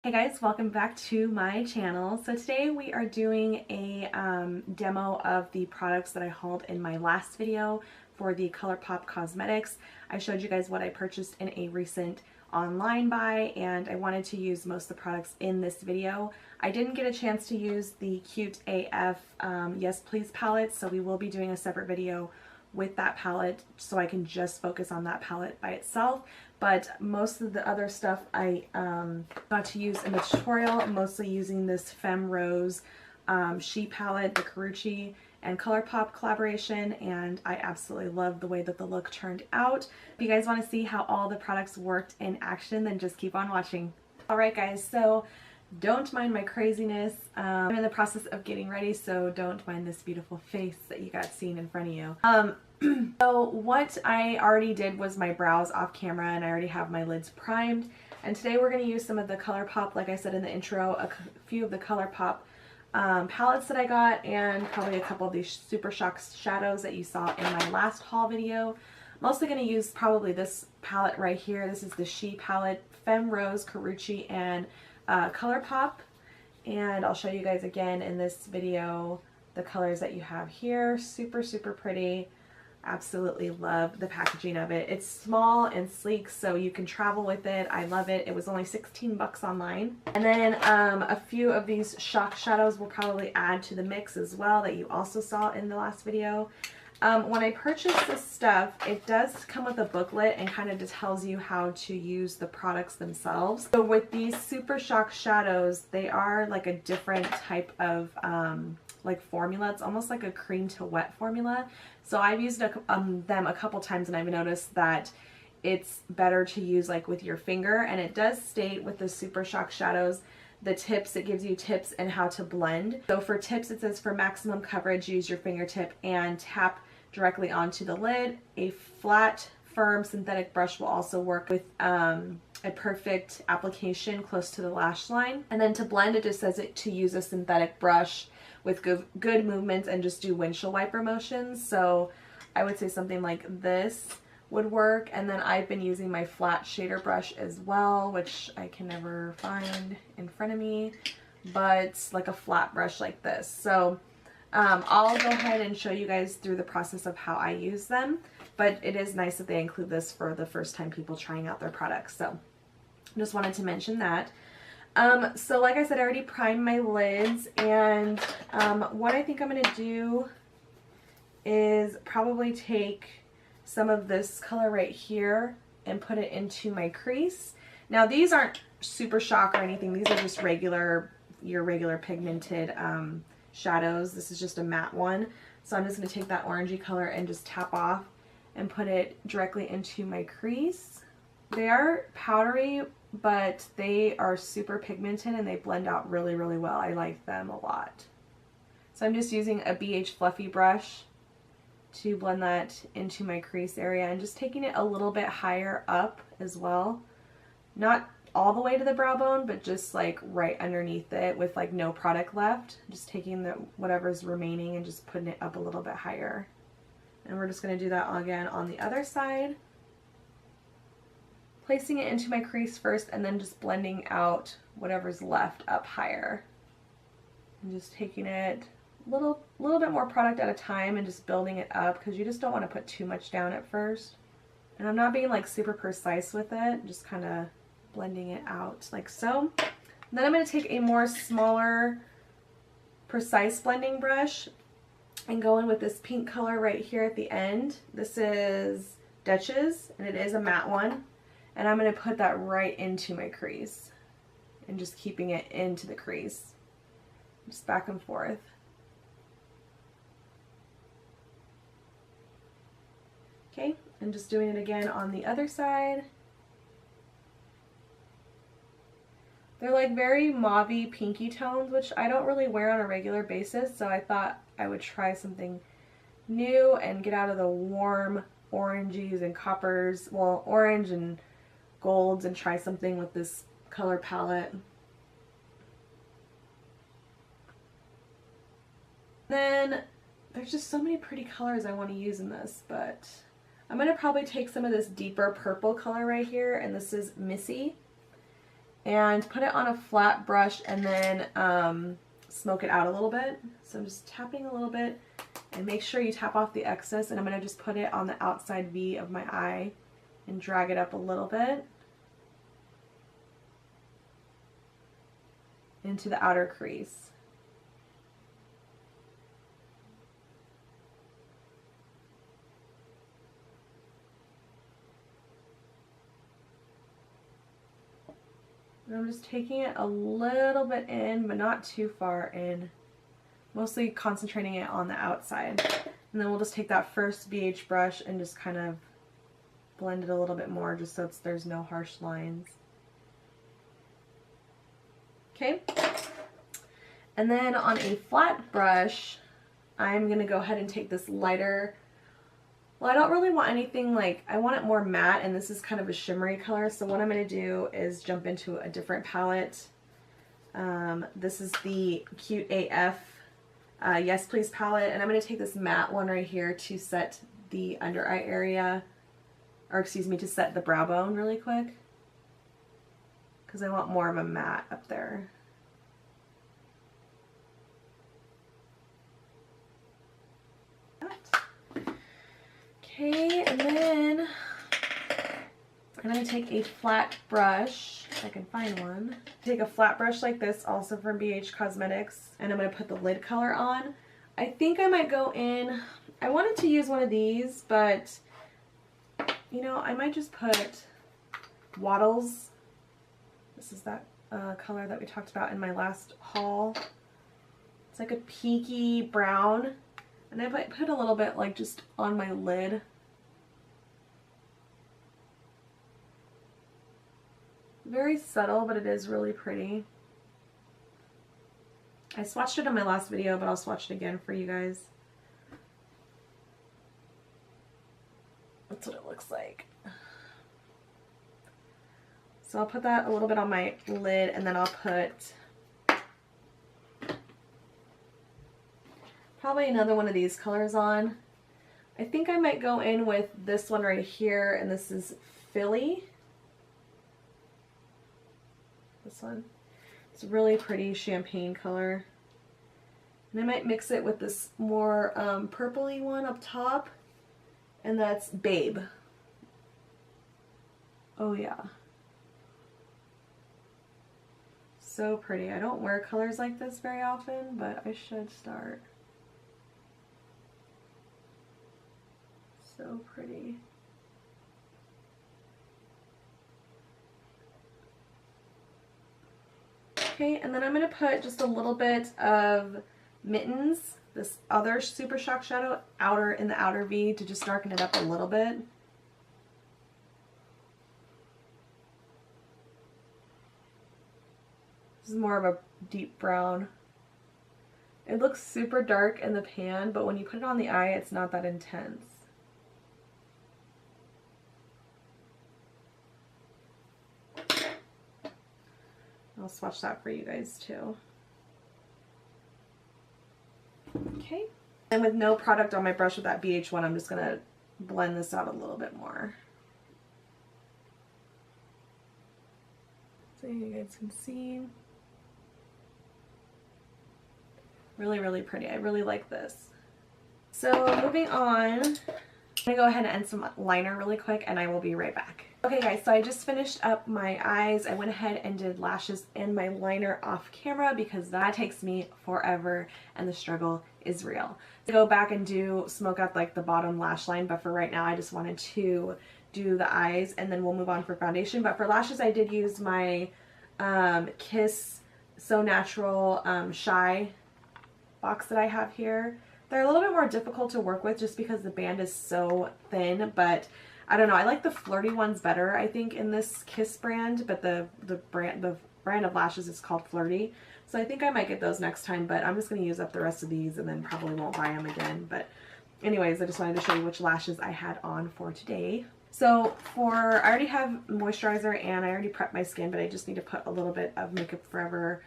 Hey guys, welcome back to my channel. So today we are doing a demo of the products that I hauled in my last video for the Colourpop Cosmetics. I showed you guys what I purchased in a recent online buy, and I wanted to use most of the products in this video. I didn't get a chance to use the Cute AF Yes Please palette, so we will be doing a separate video with that palette so I can just focus on that palette by itself. But most of the other stuff I got to use in the tutorial, mostly using this Femme Rose She palette, the Carucci and Colourpop collaboration, and I absolutely love the way that the look turned out. If you guys want to see how all the products worked in action, then just keep on watching. Alright guys, so don't mind my craziness. I'm in the process of getting ready, so don't mind this beautiful face that you got seen in front of you. So what I already did was my brows off camera, and I already have my lids primed. And today we're going to use some of the Colourpop, like I said in the intro, a few of the Colourpop palettes that I got, and probably a couple of these Super Shock shadows that you saw in my last haul video. Mostly going to use probably this palette right here. This is the She palette, Femme Rose, Carucci, and Colourpop. And I'll show you guys again in this video the colors that you have here. Super, super pretty. Absolutely love the packaging of it. It's small and sleek, so you can travel with it. I love it. It was only 16 bucks online. And then a few of these shock shadows will probably add to the mix as well that you also saw in the last video. When I purchased this stuff, it does come with a booklet and kind of just tells you how to use the products themselves. So with these Super Shock shadows, they are like a different type of like formula. It's almost like a cream to wet formula. So I've used them a couple times, and I've noticed that it's better to use like with your finger. And it does state with the Super Shock shadows, the tips, it gives you tips and how to blend. So for tips, it says for maximum coverage, use your fingertip and tap directly onto the lid. A flat, firm synthetic brush will also work with a perfect application close to the lash line. And then to blend, it just says to use a synthetic brush with good movements and just do windshield wiper motions. So I would say something like this would work. And then I've been using my flat shader brush as well, which I can never find in front of me, but like a flat brush like this. So I'll go ahead and show you guys through the process of how I use them, but it is nice that they include this for the first time people trying out their products. So just wanted to mention that. So like I said, I already primed my lids, and what I think I'm going to do is probably take some of this color right here and put it into my crease. Now these aren't Super Shock or anything. These are just your regular pigmented shadows. This is just a matte one. So I'm just going to take that orangey color and just tap off and put it directly into my crease. They are powdery, but they are super pigmented and they blend out really, really well. I like them a lot. So I'm just using a BH Fluffy brush to blend that into my crease area, and just taking it a little bit higher up as well. Not all the way to the brow bone, but just like right underneath it with like no product left. Just taking whatever's remaining and just putting it up a little bit higher. And we're just going to do that again on the other side. Placing it into my crease first, and then just blending out whatever's left up higher. And just taking it a little bit more product at a time and just building it up, because you just don't want to put too much down at first. And I'm not being like super precise with it, just kind of blending it out like so. And then I'm going to take a more smaller, precise blending brush and go in with this pink color right here at the end. This is Duchess, and it is a matte one. And I'm going to put that right into my crease and just keeping it into the crease. Just back and forth. Okay, and just doing it again on the other side. They're like very mauve-y, pinky tones, which I don't really wear on a regular basis, so I thought I would try something new and get out of the warm oranges and coppers, well, orange and golds, and try something with this color palette. Then there's just so many pretty colors I want to use in this, but I'm going to probably take some of this deeper purple color right here, and this is Missy. and put it on a flat brush and then smoke it out a little bit. So I'm just tapping a little bit, and make sure you tap off the excess, and I'm going to just put it on the outside V of my eye and drag it up a little bit into the outer crease. And I'm just taking it a little bit in, but not too far in. Mostly concentrating it on the outside. And then we'll just take that first BH brush and just kind of blend it a little bit more, just so there's no harsh lines. Okay. And then on a flat brush, I'm going to go ahead and take this lighter. Well, I don't really want anything like, I want it more matte, and this is kind of a shimmery color. So what I'm going to do is jump into a different palette. This is the Cute AF Yes Please palette, and I'm going to take this matte one right here to set the under eye area, or excuse me, to set the brow bone really quick, because I want more of a matte up there. Okay, and then I'm going to take a flat brush, if I can find one. Take a flat brush like this, also from BH Cosmetics, and I'm going to put the lid color on. I think I might go in, I wanted to use one of these, but you know, I might just put Waddles. This is that color that we talked about in my last haul. It's like a pinky brown. And I might put a little bit like just on my lid. Very subtle, but it is really pretty. I swatched it in my last video, but I'll swatch it again for you guys. That's what it looks like. So I'll put that a little bit on my lid, and then I'll put probably another one of these colors on. I think I might go in with this one right here, and this is Philly. This one. It's a really pretty champagne color. And I might mix it with this more purpley one up top, and that's Babe. Oh yeah. So pretty. I don't wear colors like this very often, but I should start. So pretty. Okay, and then I'm going to put just a little bit of Mittens, this other Super Shock Shadow, in the outer V to just darken it up a little bit. This is more of a deep brown. It looks super dark in the pan, but when you put it on the eye, it's not that intense. I'll swatch that for you guys too. Okay. And with no product on my brush with that BH one, I'm just going to blend this out a little bit more. So you guys can see. Really, really pretty. I really like this. So moving on, I'm going to go ahead and end some liner really quick, and I will be right back. Okay guys, so I just finished up my eyes. I went ahead and did lashes and my liner off camera because that takes me forever and the struggle is real. To go back and smoke out like the bottom lash line, but for right now I just wanted to do the eyes and then we'll move on for foundation. But for lashes I did use my Kiss So Natural Shy box that I have here. They're a little bit more difficult to work with just because the band is so thin, but I don't know, I like the flirty ones better, I think, in this Kiss brand, but the brand of lashes is called Flirty. So I think I might get those next time, but I'm just going to use up the rest of these and then probably won't buy them again. But anyways, I just wanted to show you which lashes I had on for today. So I already have moisturizer and I already prepped my skin, but I just need to put a little bit of Makeup Forever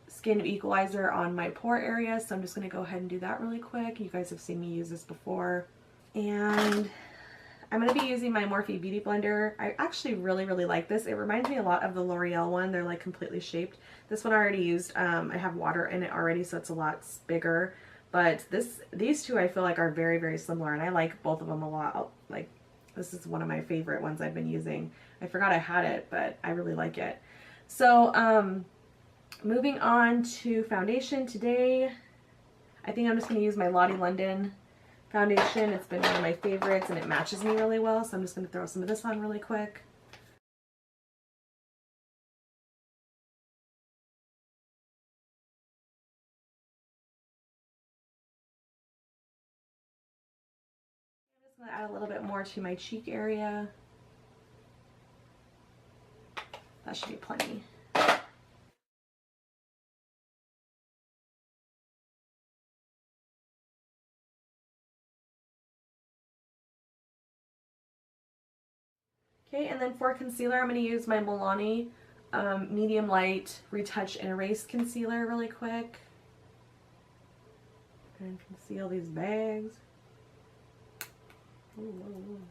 Skin Equalizer on my pore area. So I'm just going to go ahead and do that really quick. You guys have seen me use this before. And I'm going to be using my Morphe Beauty Blender. I actually really like this. It reminds me a lot of the L'Oreal one. They're like completely shaped. This one I already used. I have water in it already, so it's a lot bigger. But these two I feel like are very similar, and I like both of them a lot. Like, this is one of my favorite ones I've been using. I forgot I had it, but I really like it. So, moving on to foundation today, I think I'm just going to use my Lottie London foundation. It's been one of my favorites and it matches me really well, so I'm just going to throw some of this on really quick. I'm just going to add a little bit more to my cheek area. That should be plenty. Okay, and then for concealer, I'm going to use my Milani Medium Light Retouch and Erase Concealer really quick. And conceal these bags. Ooh.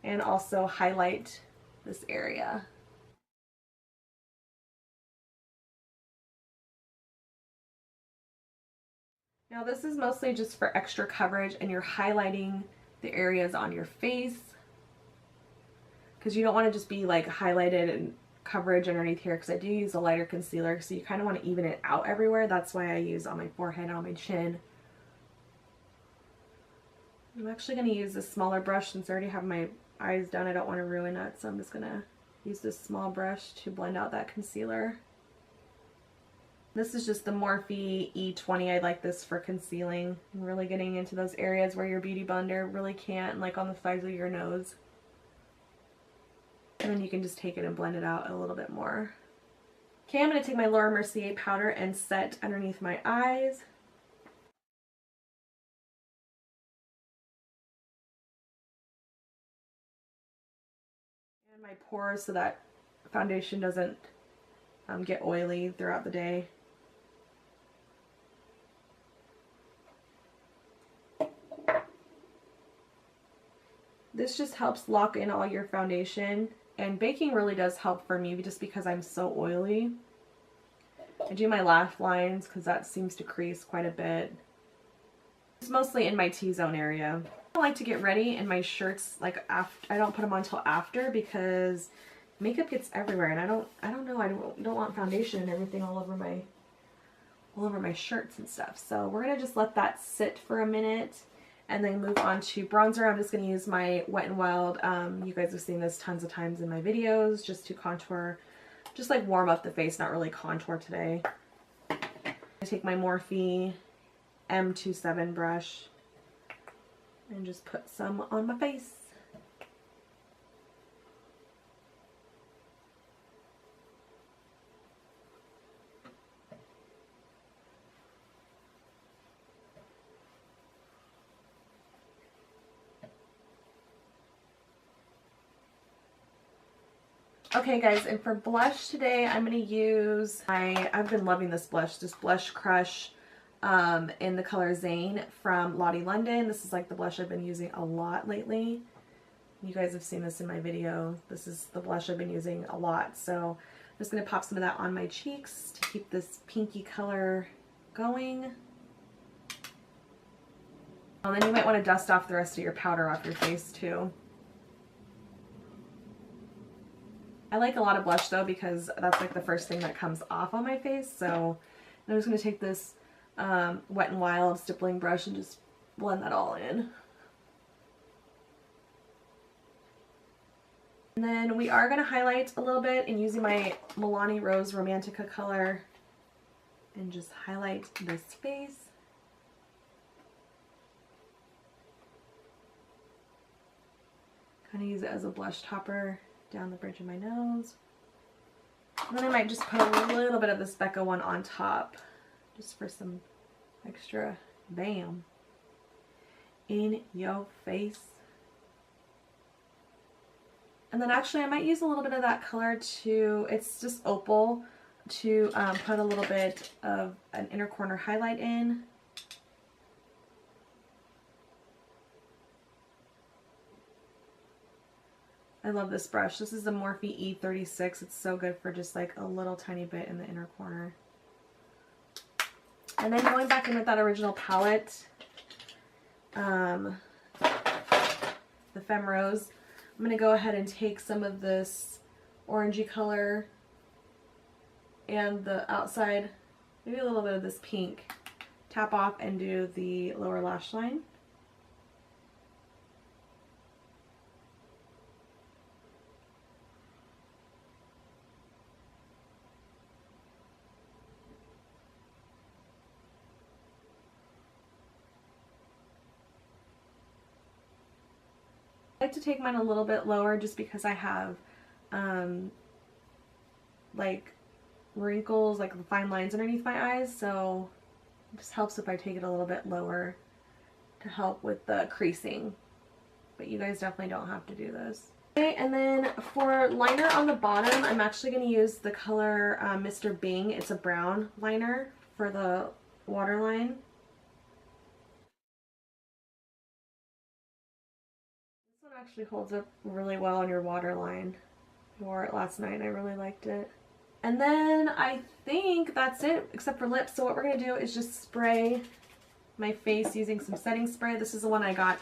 And also highlight this area. Now this is mostly just for extra coverage, and you're highlighting the areas on your face because you don't want to just be like highlighted and coverage underneath here, because I do use a lighter concealer, so you kind of want to even it out everywhere. That's why I use on my forehead and on my chin. I'm actually going to use this smaller brush since I already have my eyes done. I don't want to ruin it, so I'm just going to use this small brush to blend out that concealer. This is just the Morphe E20. I like this for concealing and really getting into those areas where your beauty blender really can't, like on the sides of your nose. And then you can just take it and blend it out a little bit more. Okay, I'm going to take my Laura Mercier powder and set underneath my eyes. And my pores so that foundation doesn't get oily throughout the day. This just helps lock in all your foundation, and baking really does help for me just because I'm so oily. I do my lash lines because that seems to crease quite a bit. It's mostly in my T-zone area. I like to get ready in my shirts like after. I don't put them on until after because makeup gets everywhere, and I don't know, I don't want foundation and everything all over my shirts and stuff. So we're gonna just let that sit for a minute and then move on to bronzer. I'm just gonna use my Wet n Wild. You guys have seen this tons of times in my videos, just to contour, just like warm up the face, not really contour today. I take my Morphe M27 brush and just put some on my face. Okay guys, and for blush today, I'm going to use I've been loving this Blush Crush in the color Zayne from Lottie London. This is like the blush I've been using a lot lately. You guys have seen this in my video. This is the blush I've been using a lot. So I'm just going to pop some of that on my cheeks to keep this pinky color going. And then you might want to dust off the rest of your powder off your face too. I like a lot of blush though because that's like the first thing that comes off on my face. So I'm just going to take this Wet n Wild stippling brush and just blend that all in. And then we are going to highlight a little bit and using my Milani Rose Romantica color and just highlight this face. Kind of use it as a blush topper down the bridge of my nose. And then I might just put a little bit of this Becca one on top, just for some extra bam in your face. And then actually I might use a little bit of that color to, it's just opal, to put a little bit of an inner corner highlight in. love this brush. This is the Morphe E36. It's so good for just like a little tiny bit in the inner corner. And then going back in with that original palette, the Femme Rose, I'm going to go ahead and take some of this orangey color and the outside, maybe a little bit of this pink, tap off and do the lower lash line. I like to take mine a little bit lower just because I have like wrinkles, like fine lines underneath my eyes, so it just helps if I take it a little bit lower to help with the creasing. But you guys definitely don't have to do this. Okay, and then for liner on the bottom, I'm actually going to use the color Mr. Bing. It's a brown liner for the waterline. Actually holds up really well on your waterline. I wore it last night and I really liked it. And then I think that's it except for lips. So what we're going to do is just spray my face using some setting spray. This is the one I got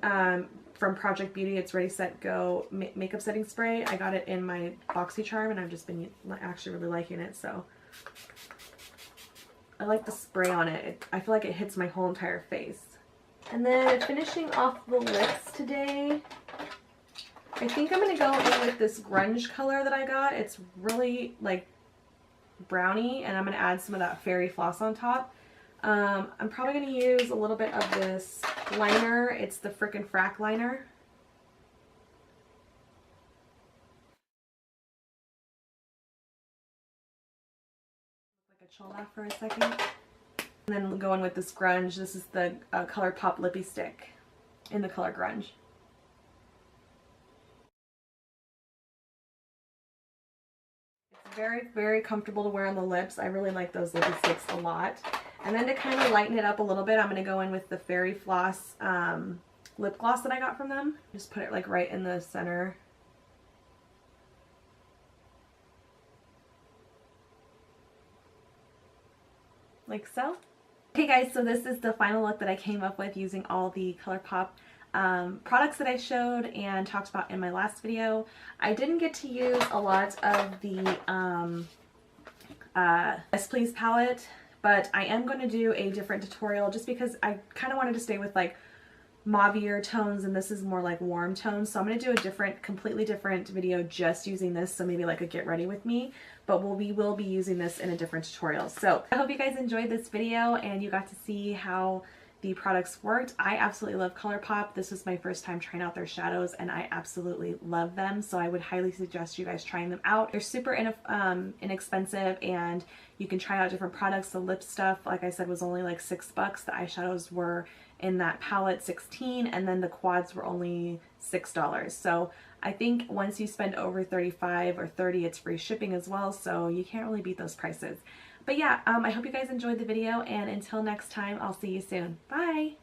from Project Beauty. It's Ready Set Go makeup setting spray. I got it in my BoxyCharm and I've just been actually really liking it. So I like the spray on it. I feel like it hits my whole entire face. And then finishing off the lips today, I think I'm going to go in with this grunge color that I got. It's really like brownie, and I'm going to add some of that fairy floss on top. I'm probably going to use a little bit of this liner. It's the Frickin' Frack liner. Like a chill laugh for a second. And then go in with this grunge. This is the Colourpop Lippy Stick in the color grunge. It's very, very comfortable to wear on the lips. I really like those lippy sticks a lot. And then to kind of lighten it up a little bit, I'm going to go in with the Fairy Floss lip gloss that I got from them. Just put it like right in the center. Like so. Okay guys, so this is the final look that I came up with using all the Colourpop products that I showed and talked about in my last video. I didn't get to use a lot of the Yes Please palette, but I am going to do a different tutorial just because I kind of wanted to stay with like mauvier tones and this is more like warm tones. So I'm going to do a different, completely different video just using this. So maybe like a get ready with me, but we will be using this in a different tutorial. So I hope you guys enjoyed this video and you got to see how the products worked. I absolutely love Colourpop. This was my first time trying out their shadows and I absolutely love them. So I would highly suggest you guys trying them out. They're super inexpensive and you can try out different products. The lip stuff, like I said, was only like $6. The eyeshadows were in that palette $16 and then the quads were only $6. So I think once you spend over $35 or $30, it's free shipping as well. So you can't really beat those prices. But yeah, I hope you guys enjoyed the video and until next time, I'll see you soon. Bye!